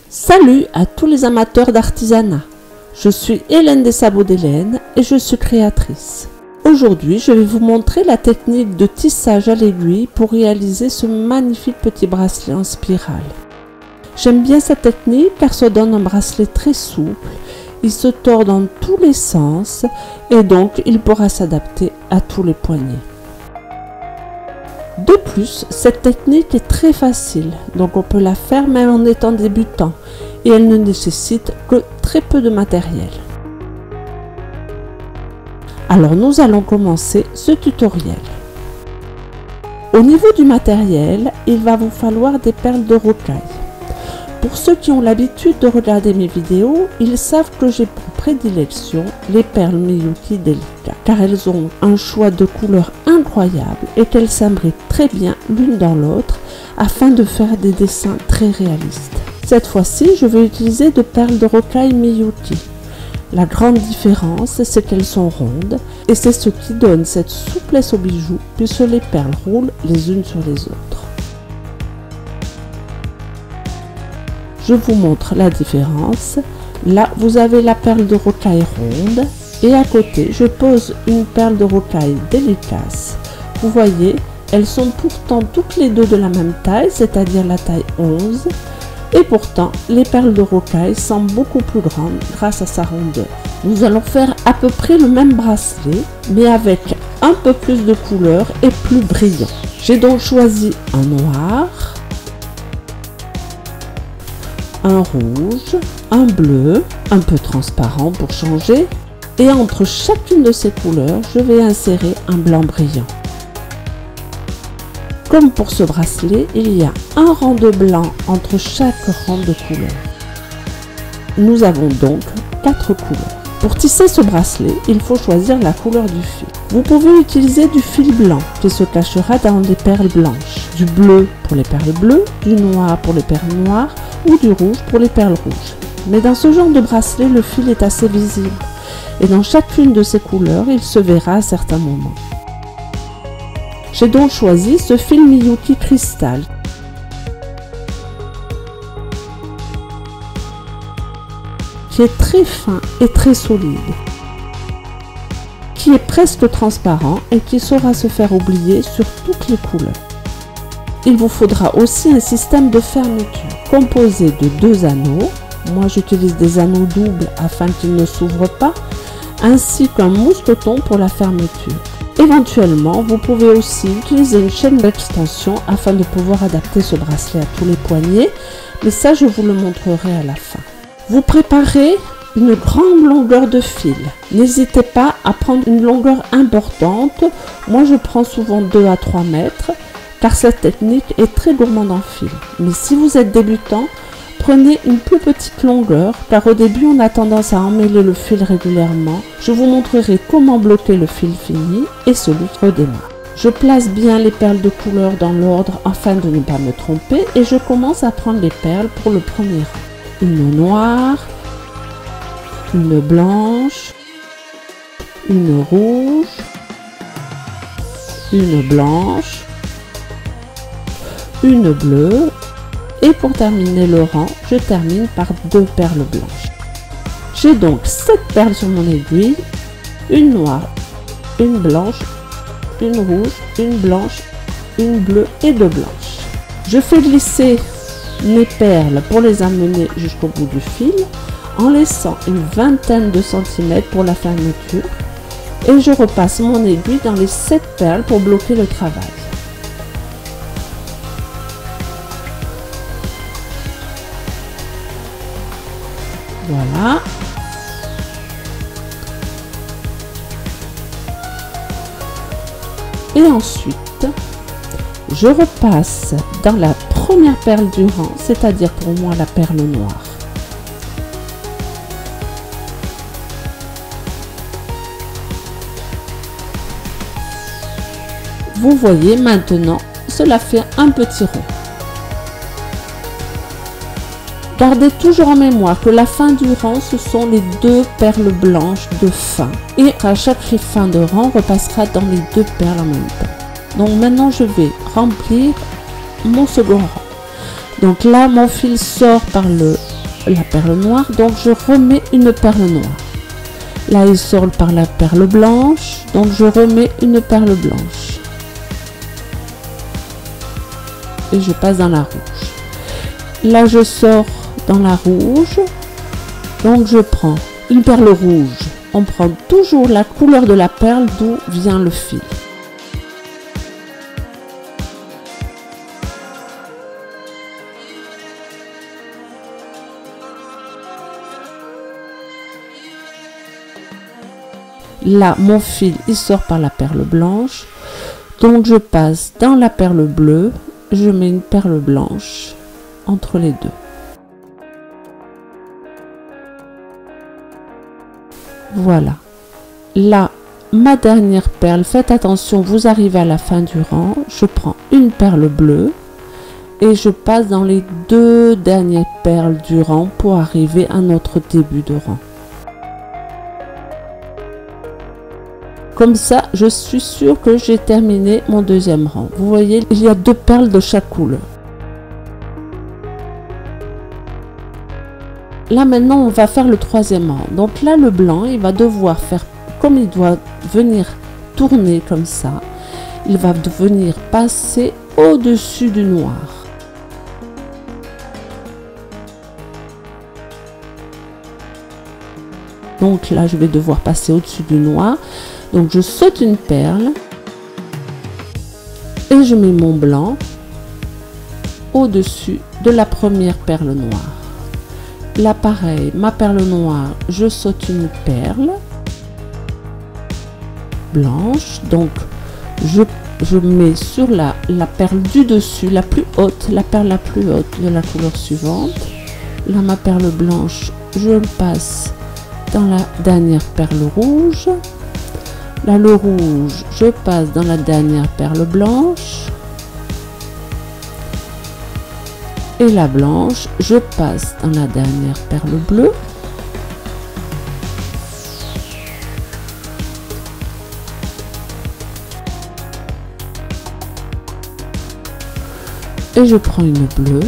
Salut à tous les amateurs d'artisanat. Je suis Hélène des Sabots d'Hélène et je suis créatrice. Aujourd'hui, je vais vous montrer la technique de tissage à l'aiguille pour réaliser ce magnifique petit bracelet en spirale. J'aime bien cette technique car ça donne un bracelet très souple. Il se tord dans tous les sens et donc il pourra s'adapter à tous les poignets. De plus, cette technique est très facile, donc on peut la faire même en étant débutant et elle ne nécessite que très peu de matériel. Alors nous allons commencer ce tutoriel. Au niveau du matériel, il va vous falloir des perles de rocaille. Pour ceux qui ont l'habitude de regarder mes vidéos, ils savent que j'ai pour prédilection les perles Miyuki Delica, car elles ont un choix de couleurs incroyable et qu'elles s'imbriquent très bien l'une dans l'autre afin de faire des dessins très réalistes. Cette fois-ci, je vais utiliser de perles de rocaille Miyuki. La grande différence, c'est qu'elles sont rondes et c'est ce qui donne cette souplesse au bijou puisque les perles roulent les unes sur les autres. Je vous montre la différence. Là, vous avez la perle de rocaille ronde et à côté, je pose une perle de rocaille délicace. Vous voyez, elles sont pourtant toutes les deux de la même taille, c'est-à-dire la taille 11. Et pourtant, les perles de rocaille semblent beaucoup plus grandes grâce à sa rondeur. Nous allons faire à peu près le même bracelet, mais avec un peu plus de couleur et plus brillant. J'ai donc choisi un noir, un rouge, un bleu, un peu transparent pour changer, et entre chacune de ces couleurs, je vais insérer un blanc brillant. Comme pour ce bracelet, il y a un rang de blanc entre chaque rang de couleurs. Nous avons donc 4 couleurs. Pour tisser ce bracelet, il faut choisir la couleur du fil. Vous pouvez utiliser du fil blanc qui se cachera dans les perles blanches, du bleu pour les perles bleues, du noir pour les perles noires ou du rouge pour les perles rouges. Mais dans ce genre de bracelet, le fil est assez visible et dans chacune de ces couleurs, il se verra à certains moments. J'ai donc choisi ce fil Miyuki Cristal qui est très fin et très solide, qui est presque transparent et qui saura se faire oublier sur toutes les couleurs. Il vous faudra aussi un système de fermeture composé de 2 anneaux. Moi j'utilise des anneaux doubles afin qu'ils ne s'ouvrent pas, ainsi qu'un mousqueton pour la fermeture. Éventuellement, vous pouvez aussi utiliser une chaîne d'extension afin de pouvoir adapter ce bracelet à tous les poignets, mais ça je vous le montrerai à la fin. Vous préparez une grande longueur de fil. N'hésitez pas à prendre une longueur importante. Moi je prends souvent 2 à 3 mètres car cette technique est très gourmande en fil. Mais si vous êtes débutant, prenez une plus petite longueur car au début on a tendance à emmêler le fil régulièrement. Je vous montrerai comment bloquer le fil fini et celui qui redémarre. Je place bien les perles de couleur dans l'ordre afin de ne pas me tromper et je commence à prendre les perles pour le premier rang. Une noire, une blanche, une rouge, une blanche, une bleue. Et pour terminer le rang, je termine par 2 perles blanches. J'ai donc 7 perles sur mon aiguille, une noire, une blanche, une rouge, une blanche, une bleue et 2 blanches. Je fais glisser mes perles pour les amener jusqu'au bout du fil en laissant une vingtaine de centimètres pour la fermeture et je repasse mon aiguille dans les 7 perles pour bloquer le travail. Voilà. Et ensuite, je repasse dans la première perle du rang, c'est-à-dire pour moi la perle noire. Vous voyez maintenant, cela fait un petit rond. Gardez toujours en mémoire que la fin du rang, ce sont les 2 perles blanches de fin. Et à chaque fin de rang, on repassera dans les 2 perles en même temps. Donc maintenant, je vais remplir mon second rang. Donc là, mon fil sort par le la perle noire, donc je remets une perle noire. Là, il sort par la perle blanche, donc je remets une perle blanche. Et je passe dans la rouge. Là, je sors dans la rouge, donc je prends une perle rouge. On prend toujours la couleur de la perle d'où vient le fil. Là, mon fil, il sort par la perle blanche. Donc, je passe dans la perle bleue. Je mets une perle blanche entre les deux. Voilà. Là, ma dernière perle, faites attention, vous arrivez à la fin du rang. Je prends une perle bleue et je passe dans les deux dernières perles du rang pour arriver à notre début de rang. Comme ça, je suis sûre que j'ai terminé mon deuxième rang. Vous voyez, il y a deux perles de chaque couleur. Là, maintenant, on va faire le troisième rang. Donc là, le blanc, il va devoir faire, comme il doit venir tourner comme ça, il va venir passer au-dessus du noir. Donc là, je vais devoir passer au-dessus du noir. Donc je saute une perle et je mets mon blanc au-dessus de la première perle noire. Là pareil, ma perle noire, je saute une perle blanche. Donc je mets sur la perle du dessus, la plus haute, la perle la plus haute de la couleur suivante. Là ma perle blanche, je le passe dans la dernière perle rouge. Là, le rouge, je passe dans la dernière perle blanche. Et la blanche, je passe dans la dernière perle bleue. Et je prends une bleue.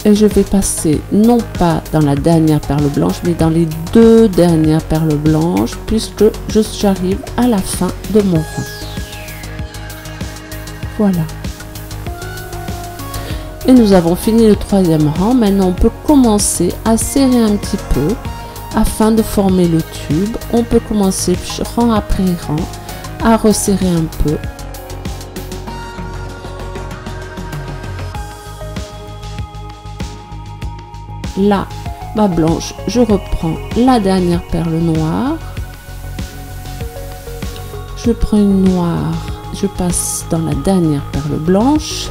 Et je vais passer non pas dans la dernière perle blanche, mais dans les deux dernières perles blanches, puisque j'arrive à la fin de mon rang. Voilà. Et nous avons fini le troisième rang. Maintenant, on peut commencer à serrer un petit peu afin de former le tube. On peut commencer rang après rang à resserrer un peu. Là, ma blanche, je reprends la dernière perle noire. Je prends une noire, je passe dans la dernière perle blanche.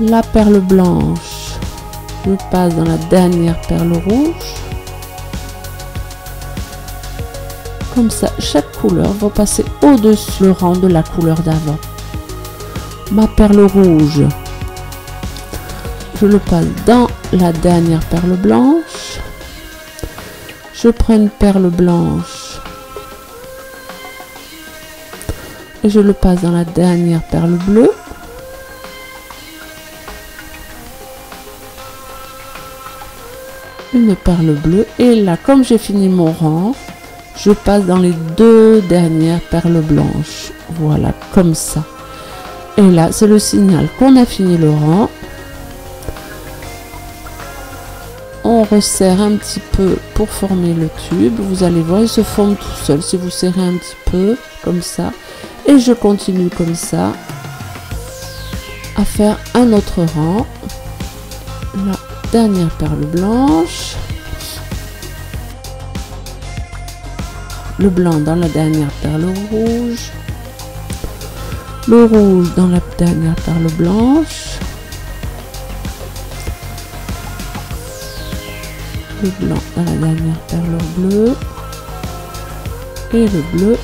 La perle blanche, je passe dans la dernière perle rouge. Comme ça, chaque couleur va passer au-dessus le rang de la couleur d'avant. Ma perle rouge, je le passe dans la dernière perle blanche. Je prends une perle blanche et je le passe dans la dernière perle bleue. Une perle bleue et là, comme j'ai fini mon rang, je passe dans les deux dernières perles blanches. Voilà, comme ça. Et là, c'est le signal qu'on a fini le rang. On resserre un petit peu pour former le tube. Vous allez voir, il se forme tout seul si vous serrez un petit peu, comme ça. Et je continue comme ça à faire un autre rang. La dernière perle blanche. Le blanc dans la dernière perle rouge. Le rouge dans la dernière perle blanche. Le blanc dans la dernière perle bleue. Et le bleu,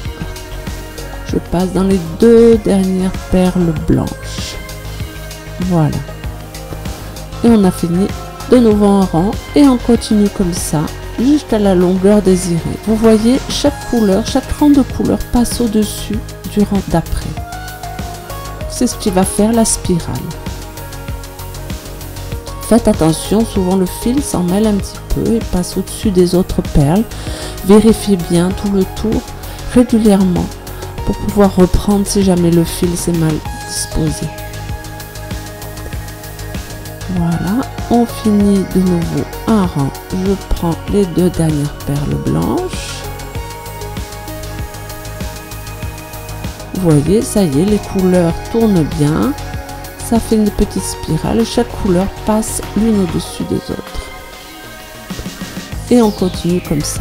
je passe dans les deux dernières perles blanches. Voilà. Et on a fini de nouveau un rang et on continue comme ça jusqu'à la longueur désirée. Vous voyez, chaque couleur, chaque rang de couleur passe au-dessus du rang d'après. c'est ce qui va faire la spirale. Faites attention, souvent le fil s'en mêle un petit peu et passe au-dessus des autres perles. Vérifiez bien tout le tour régulièrement pour pouvoir reprendre si jamais le fil s'est mal disposé. Voilà, on finit de nouveau un rang. Je prends les 2 dernières perles blanches. Vous voyez, ça y est, les couleurs tournent bien. Ça fait une petite spirale et chaque couleur passe l'une au-dessus des autres. Et on continue comme ça.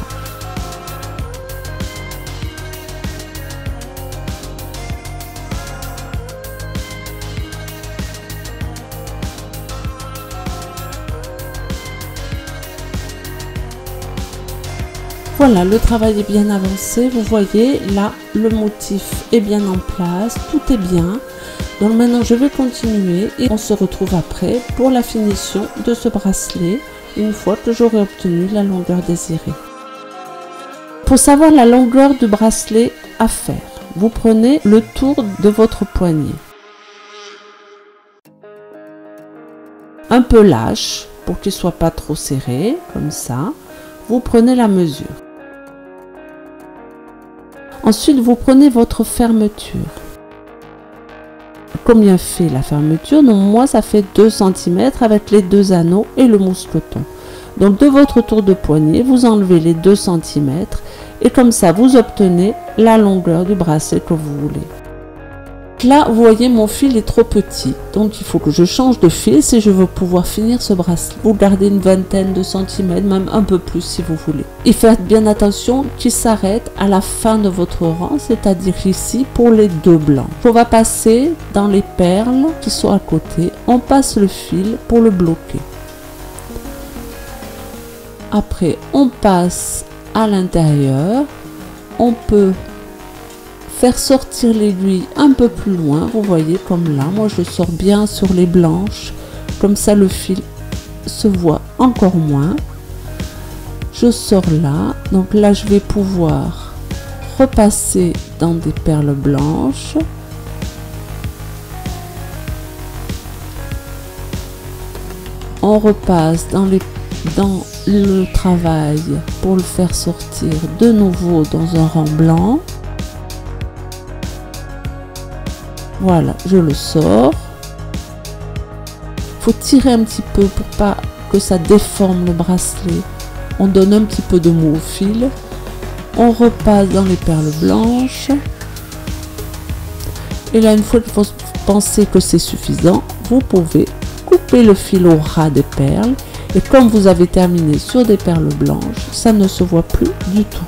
Voilà, le travail est bien avancé. Vous voyez, là, le motif est bien en place. Tout est bien. Donc maintenant, je vais continuer et on se retrouve après pour la finition de ce bracelet, une fois que j'aurai obtenu la longueur désirée. Pour savoir la longueur du bracelet à faire, vous prenez le tour de votre poignet. Un peu lâche pour qu'il ne soit pas trop serré, comme ça. Vous prenez la mesure. Ensuite, vous prenez votre fermeture. Combien fait la fermeture? Donc moi, ça fait 2 cm avec les 2 anneaux et le mousqueton. Donc de votre tour de poignet, vous enlevez les 2 cm et comme ça, vous obtenez la longueur du bracelet que vous voulez. Là, vous voyez, mon fil est trop petit, donc il faut que je change de fil si je veux pouvoir finir ce bracelet. Vous gardez une vingtaine de centimètres, même un peu plus si vous voulez. Et faites bien attention qu'il s'arrête à la fin de votre rang, c'est-à-dire ici pour les 2 blancs. On va passer dans les perles qui sont à côté, on passe le fil pour le bloquer. Après, on passe à l'intérieur, on peut faire sortir l'aiguille un peu plus loin, vous voyez comme là, moi je sors bien sur les blanches, comme ça le fil se voit encore moins. Je sors là, donc là je vais pouvoir repasser dans des perles blanches. On repasse dans le travail pour le faire sortir de nouveau dans un rang blanc. Voilà, je le sors. Il faut tirer un petit peu pour pas que ça déforme le bracelet. On donne un petit peu de mou au fil. On repasse dans les perles blanches. Et là, une fois que vous pensez que c'est suffisant, vous pouvez couper le fil au ras des perles. Et comme vous avez terminé sur des perles blanches, ça ne se voit plus du tout.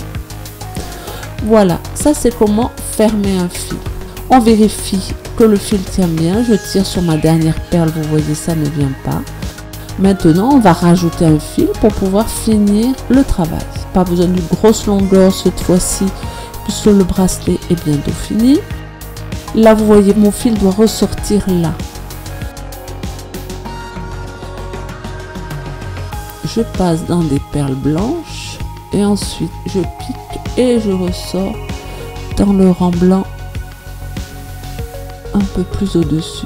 Voilà, ça c'est comment fermer un fil. On vérifie que le fil tient bien. Je tire sur ma dernière perle, vous voyez, ça ne vient pas. Maintenant, on va rajouter un fil pour pouvoir finir le travail. Pas besoin d'une grosse longueur cette fois-ci, puisque le bracelet est bientôt fini. Là, vous voyez, mon fil doit ressortir là. Je passe dans des perles blanches et ensuite je pique et je ressors dans le rang blanc un peu plus au-dessus.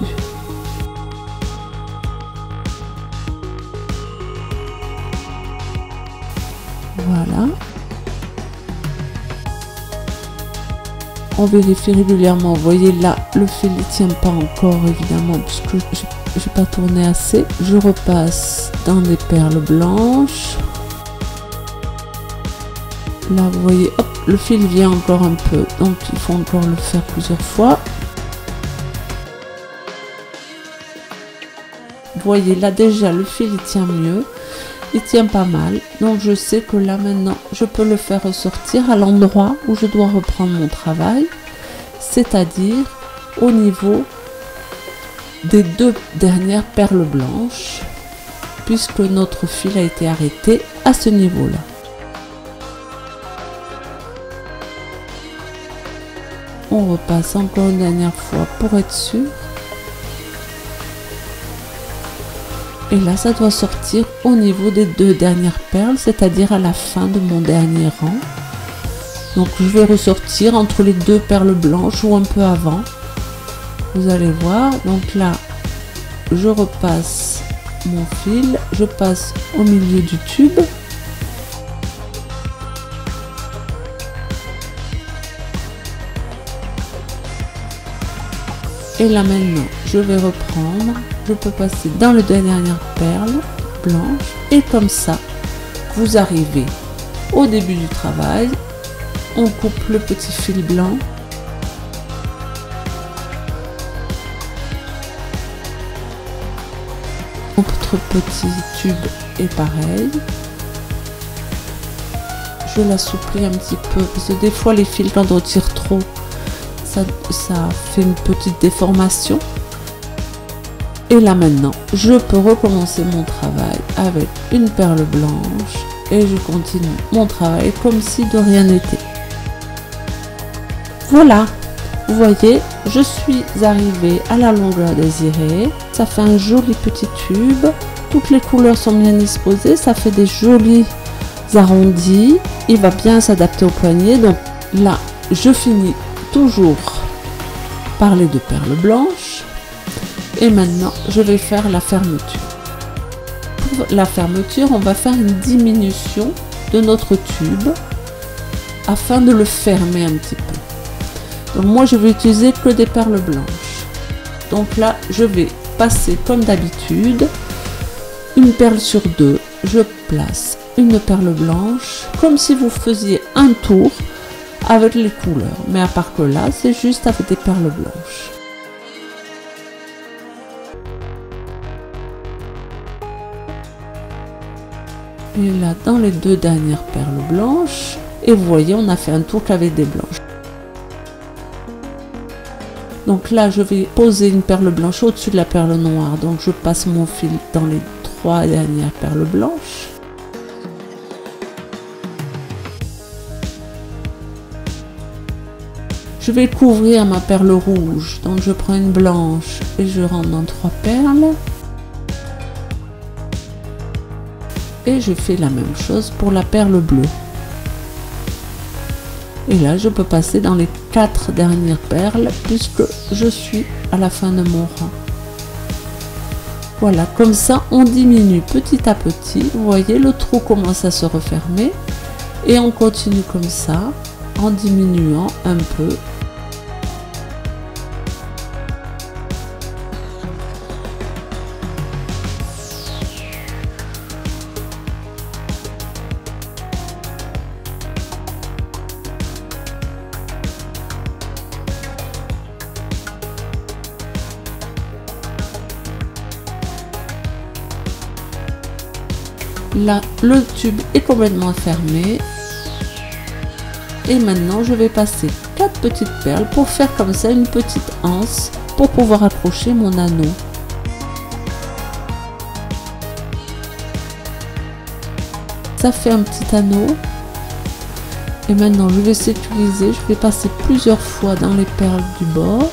Voilà. On vérifie régulièrement. Vous voyez là, le fil ne tient pas encore évidemment puisque je n'ai pas tourné assez. Je repasse dans des perles blanches. Là, vous voyez, hop, le fil vient encore un peu, donc il faut encore le faire plusieurs fois. Vous voyez là déjà le fil il tient mieux, il tient pas mal, donc je sais que là maintenant je peux le faire ressortir à l'endroit où je dois reprendre mon travail, c'est-à-dire au niveau des 2 dernières perles blanches, puisque notre fil a été arrêté à ce niveau-là. On repasse encore une dernière fois pour être sûr. Et là, ça doit sortir au niveau des 2 dernières perles, c'est-à-dire à la fin de mon dernier rang. Donc, je vais ressortir entre les 2 perles blanches ou un peu avant. Vous allez voir, donc là, je repasse mon fil, je passe au milieu du tube. Et là maintenant, je vais reprendre, je peux passer dans les deux dernières perles blanches et comme ça, vous arrivez au début du travail, on coupe le petit fil blanc. Notre petit tube est pareil. Je l'assouplis un petit peu parce que des fois les fils quand on tire trop, ça fait une petite déformation. Et là maintenant, je peux recommencer mon travail avec une perle blanche et je continue mon travail comme si de rien n'était. Voilà, vous voyez, je suis arrivée à la longueur désirée. Ça fait un joli petit tube. Toutes les couleurs sont bien disposées. Ça fait des jolis arrondis. Il va bien s'adapter au poignet. Donc là, je finis toujours par les deux perles blanches. Et maintenant, je vais faire la fermeture. Pour la fermeture, on va faire une diminution de notre tube afin de le fermer un petit peu. Donc moi, je vais utiliser que des perles blanches. Donc là, je vais passer comme d'habitude, une perle sur deux. Je place une perle blanche, comme si vous faisiez un tour avec les couleurs. Mais à part que là, c'est juste avec des perles blanches. Et là, dans les deux dernières perles blanches, et vous voyez, on a fait un tour avec des blanches. Donc là, je vais poser une perle blanche au-dessus de la perle noire. Donc je passe mon fil dans les trois dernières perles blanches. Je vais couvrir ma perle rouge. Donc je prends une blanche et je rentre dans trois perles. Et je fais la même chose pour la perle bleue. Et là, je peux passer dans les quatre dernières perles puisque je suis à la fin de mon rang. Voilà, comme ça, on diminue petit à petit. Vous voyez, le trou commence à se refermer. Et on continue comme ça, en diminuant un peu. Là, le tube est complètement fermé. Et maintenant, je vais passer 4 petites perles pour faire comme ça une petite anse pour pouvoir accrocher mon anneau. Ça fait un petit anneau. Et maintenant, je vais sécuriser. Je vais passer plusieurs fois dans les perles du bord.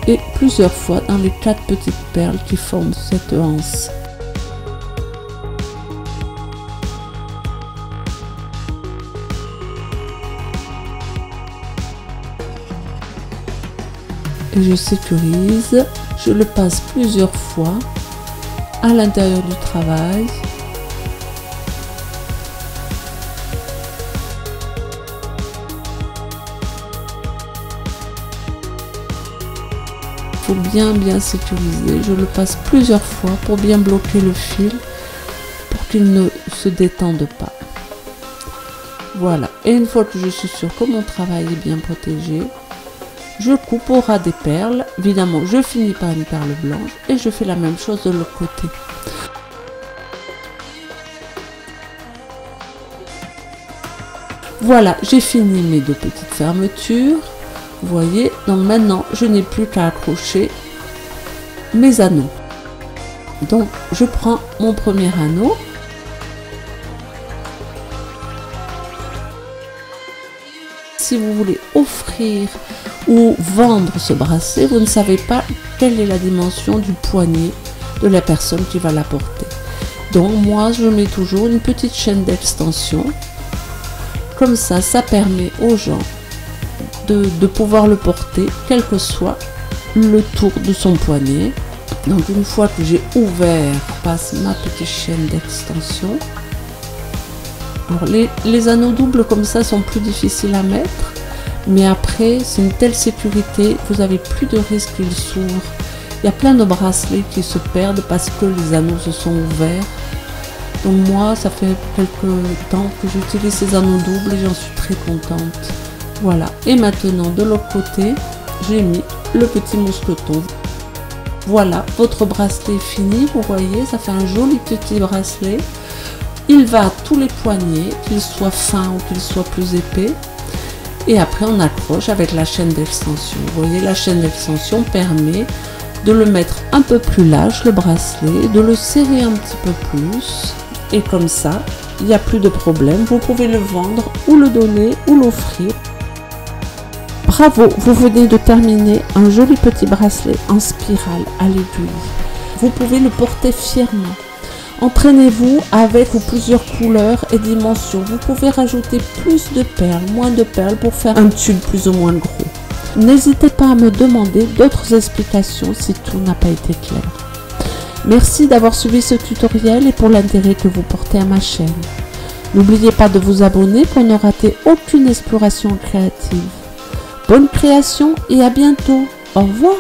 Et plusieurs fois dans les 4 petites perles qui forment cette anse. Et je sécurise, je le passe plusieurs fois à l'intérieur du travail. Bien sécuriser, je le passe plusieurs fois pour bien bloquer le fil pour qu'il ne se détende pas. Voilà, et une fois que je suis sûre que mon travail est bien protégé, je coupe au ras des perles. Évidemment, je finis par une perle blanche et je fais la même chose de l'autre côté. Voilà, j'ai fini mes 2 petites fermetures. Vous voyez, donc maintenant je n'ai plus qu'à accrocher mes anneaux. Donc je prends mon premier anneau. Si vous voulez offrir ou vendre ce bracelet, vous ne savez pas quelle est la dimension du poignet de la personne qui va l'apporter. Donc moi je mets toujours une petite chaîne d'extension. Comme ça, ça permet aux gens de pouvoir le porter, quel que soit le tour de son poignet. Donc une fois que j'ai ouvert, passe ma petite chaîne d'extension. Alors les anneaux doubles comme ça sont plus difficiles à mettre, mais après c'est une telle sécurité, vous n'avez plus de risque qu'ils s'ouvrent. Il y a plein de bracelets qui se perdent parce que les anneaux se sont ouverts. Donc moi, ça fait quelques temps que j'utilise ces anneaux doubles et j'en suis très contente. Voilà, et maintenant de l'autre côté, j'ai mis le petit mousqueton. Voilà, votre bracelet est fini, vous voyez, ça fait un joli petit bracelet. Il va à tous les poignets, qu'il soit fin ou qu'il soit plus épais. Et après, on accroche avec la chaîne d'extension. Vous voyez, la chaîne d'extension permet de le mettre un peu plus large, le bracelet, de le serrer un petit peu plus. Et comme ça, il n'y a plus de problème. Vous pouvez le vendre ou le donner ou l'offrir. Bravo, vous venez de terminer un joli petit bracelet en spirale à l'aiguille. Vous pouvez le porter fièrement. Entraînez-vous avec ou plusieurs couleurs et dimensions. Vous pouvez rajouter plus de perles, moins de perles pour faire un tulle plus ou moins gros. N'hésitez pas à me demander d'autres explications si tout n'a pas été clair. Merci d'avoir suivi ce tutoriel et pour l'intérêt que vous portez à ma chaîne. N'oubliez pas de vous abonner pour ne rater aucune exploration créative. Bonne création et à bientôt. Au revoir.